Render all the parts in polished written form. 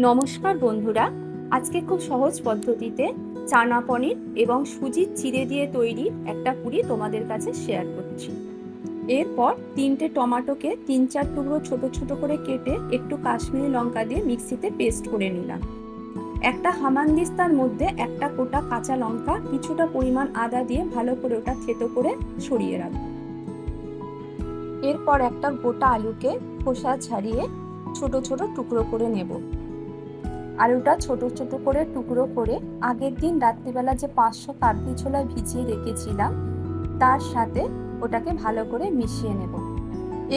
নমস্কার বন্ধুরা, আজকে খুব সহজ পদ্ধতিতে চানা পনির এবং সুজির চিড়ে দিয়ে তৈরি একটা পুরি তোমাদের কাছে শেয়ার করছি। এরপর 3টে টমেটোকে 3-4 টুকরো ছোট ছোট করে কেটে একটু কাশ্মীরি লঙ্কা দিয়ে মিক্সিতে পেস্ট করে নিলাম। একটা হামানদিস্তার মধ্যে একটা গোটা কাঁচা লঙ্কা, কিছুটা পরিমাণ আদা দিয়ে ভালো করে ওটা থেতো করে সরিয়ে রাখবো। এরপর একটা গোটা আলুকে খোসা ছাড়িয়ে ছোট ছোট টুকরো করে নেব। আলুটা ছোট ছোট করে টুকরো করে আগের দিন রাত্রিবেলা যে 500 কাবলি ছোলা ভিজিয়ে রেখেছিলাম তার সাথে ওটাকে ভালো করে মিশিয়ে নেব।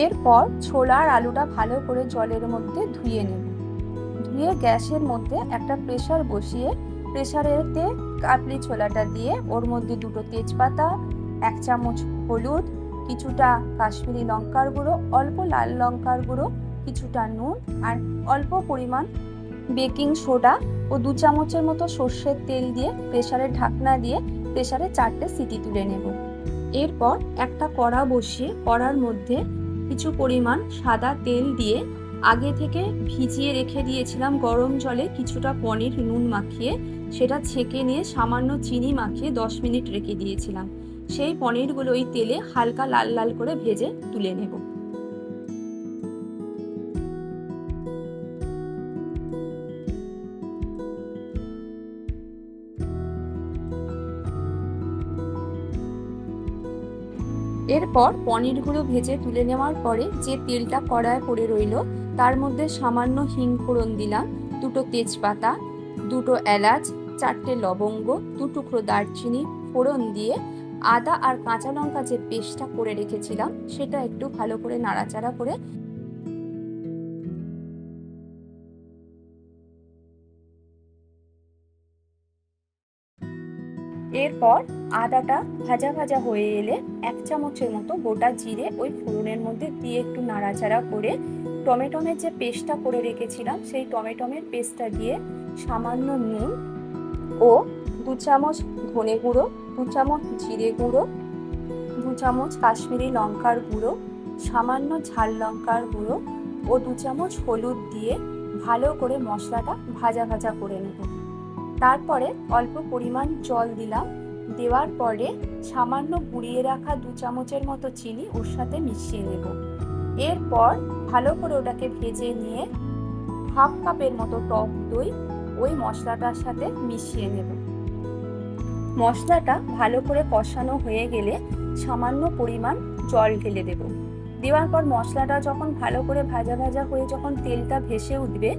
এরপর ছোলা আর আলুটা ভালো করে জলের মধ্যে ধুয়ে নেব। ধুয়ে গ্যাসের মধ্যে একটা প্রেসার বসিয়ে প্রেসারেতে কাবলি ছোলাটা দিয়ে ওর মধ্যে 2টো তেজপাতা, 1 চামচ হলুদ, কিছুটা কাশ্মীরি লঙ্কার গুঁড়ো, অল্প লাল লঙ্কার গুঁড়ো, কিছুটা নুন আর অল্প পরিমাণ বেকিং সোডা ও 2 চামচের মতো সর্ষের তেল দিয়ে প্রেসারের ঢাকনা দিয়ে প্রেসারে 4টে সিটি তুলে নেব। এরপর একটা কড়া বসিয়ে কড়ার মধ্যে কিছু পরিমাণ সাদা তেল দিয়ে আগে থেকে ভিজিয়ে রেখে দিয়েছিলাম গরম জলে কিছুটা পনির নুন মাখিয়ে, সেটা ছেঁকে নিয়ে সামান্য চিনি মাখিয়ে 10 মিনিট রেখে দিয়েছিলাম। সেই পনিরগুলো ওই তেলে হালকা লাল লাল করে ভেজে তুলে নেব। এরপর পনিরগুলো ভেজে তুলে নেওয়ার পরে যে তেলটা কড়ায় পড়ে রইল তার মধ্যে সামান্য হিং ফোড়ন দিলাম, 2টো তেজপাতা, 2টো এলাচ, 4টে লবঙ্গ, 2 টুকরো দারচিনি ফোড়ন দিয়ে আদা আর কাঁচা লঙ্কা যে পেস্টটা করে রেখেছিলাম সেটা একটু ভালো করে নাড়াচাড়া করে এরপর আদাটা ভাজা ভাজা হয়ে এলে 1 চামচের মতো গোটা জিরে ওই ফোড়নের মধ্যে দিয়ে একটু নাড়াচাড়া করে টমেটোমের যে পেস্টটা করে রেখেছিলাম সেই টমেটোমের পেস্টটা দিয়ে সামান্য নুন ও 2 চামচ ধনে গুঁড়ো, 2 চামচ জিরে গুঁড়ো, 2 চামচ কাশ্মীরি লঙ্কার গুঁড়ো, সামান্য ঝাল লঙ্কার গুঁড়ো ও 2 চামচ হলুদ দিয়ে ভালো করে মশলাটা ভাজা ভাজা করে নেব। তারপরে অল্প পরিমাণ জল দিলাম। দেওয়ার পরে সামান্য গুঁড়িয়ে রাখা 2 চামচের মতো চিনি ওর সাথে মিশিয়ে নেব। এরপর ভালো করে ওটাকে ভেজে নিয়ে হাফ কাপের মতো টক দই ওই মশলাটার সাথে মিশিয়ে নেব। মশলাটা ভালো করে কষানো হয়ে গেলে সামান্য পরিমাণ জল ঢেলে দেব। দেওয়ার পর মশলাটা যখন ভালো করে ভাজা ভাজা হয়ে যখন তেলটা ভেসে উঠবে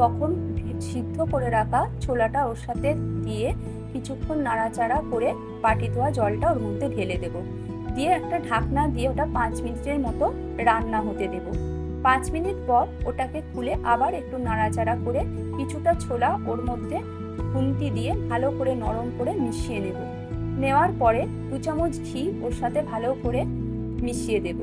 তখন সিদ্ধ করে রাখা ছোলাটা ওর সাথে দিয়ে কিছুক্ষণ নাড়াচাড়া করে বাটি ধোয়া জলটা ওর মধ্যে ঢেলে দেব। দিয়ে একটা ঢাকনা দিয়ে ওটা 5 মিনিটের মতো রান্না হতে দেব। 5 মিনিট পর ওটাকে খুলে আবার একটু নাড়াচাড়া করে কিছুটা ছোলা ওর মধ্যে খুন্তি দিয়ে ভালো করে নরম করে মিশিয়ে নেব। নেওয়ার পরে 2 চামচ ঘি ওর সাথে ভালো করে মিশিয়ে দেব।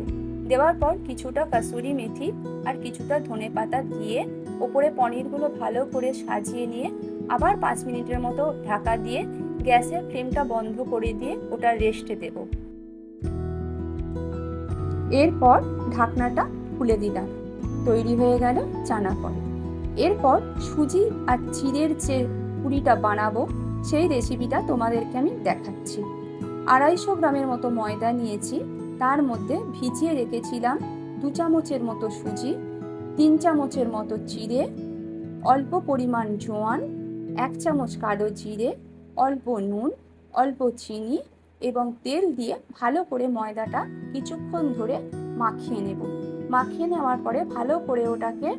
দেওয়ার পর কিছুটা কাসুরি মেথি আর কিছুটা ধনেপাতা দিয়ে ওপরে পনিরগুলো ভালো করে সাজিয়ে নিয়ে আবার 5 মিনিটের মতো ঢাকা দিয়ে গ্যাসের ফ্লেমটা বন্ধ করে দিয়ে ওটা রেস্টে দেব। এরপর ঢাকনাটা খুলে দিলাম। তৈরি হয়ে গেল চানা পনির। এরপর সুজি আর চিড়ের যে পুরিটা বানাবো সেই রেসিপিটা তোমাদেরকে আমি দেখাচ্ছি। 250 গ্রামের মতো ময়দা নিয়েছি, তার মধ্যে ভিজিয়ে রেখেছিলাম 2 চামচের মতো সুজি, 3 চামচের মতো চিড়ে, অল্প পরিমাণ জোয়ান, 1 চামচ কালো জিরে, অল্প নুন, অল্প চিনি এবং তেল দিয়ে ভালো করে ময়দাটা কিছুক্ষণ ধরে মাখিয়ে নেব। মাখিয়ে নেওয়ার পরে ভালো করে ওটাকে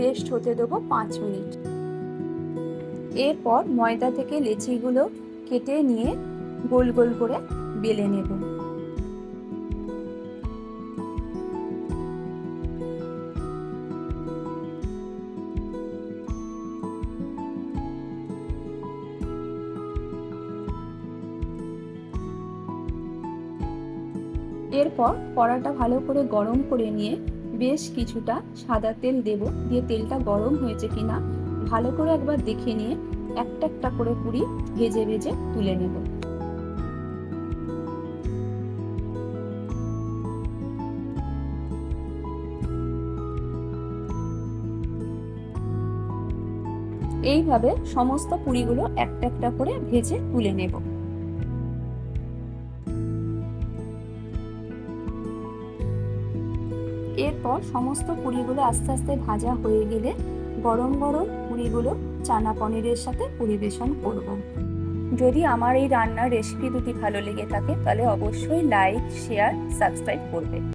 রেস্ট হতে দেবো 5 মিনিট। এরপর ময়দা থেকে লেচিগুলো কেটে নিয়ে গোল গোল করে বেলে নেব। এরপর কড়াটা ভালো করে গরম করে নিয়ে বেশ কিছুটা সাদা তেল দেব। দিয়ে তেলটা গরম হয়েছে কিনা ভালো করে একবার দেখে নিয়ে একটা একটা করে পুরি ভেজে ভেজে তুলে নেব। এইভাবে সমস্ত পুরিগুলো একটা একটা করে ভেজে তুলে নেব। এরপর সমস্ত পুরিগুলো আস্তে আস্তে ভাজা হয়ে গেলে গরম গরম পুরিগুলো চানা পনিরের সাথে পরিবেশন করব। যদি আমার এই রান্নার রেসিপি দুটি ভালো লেগে থাকে তাহলে অবশ্যই লাইক, শেয়ার, সাবস্ক্রাইব করবে।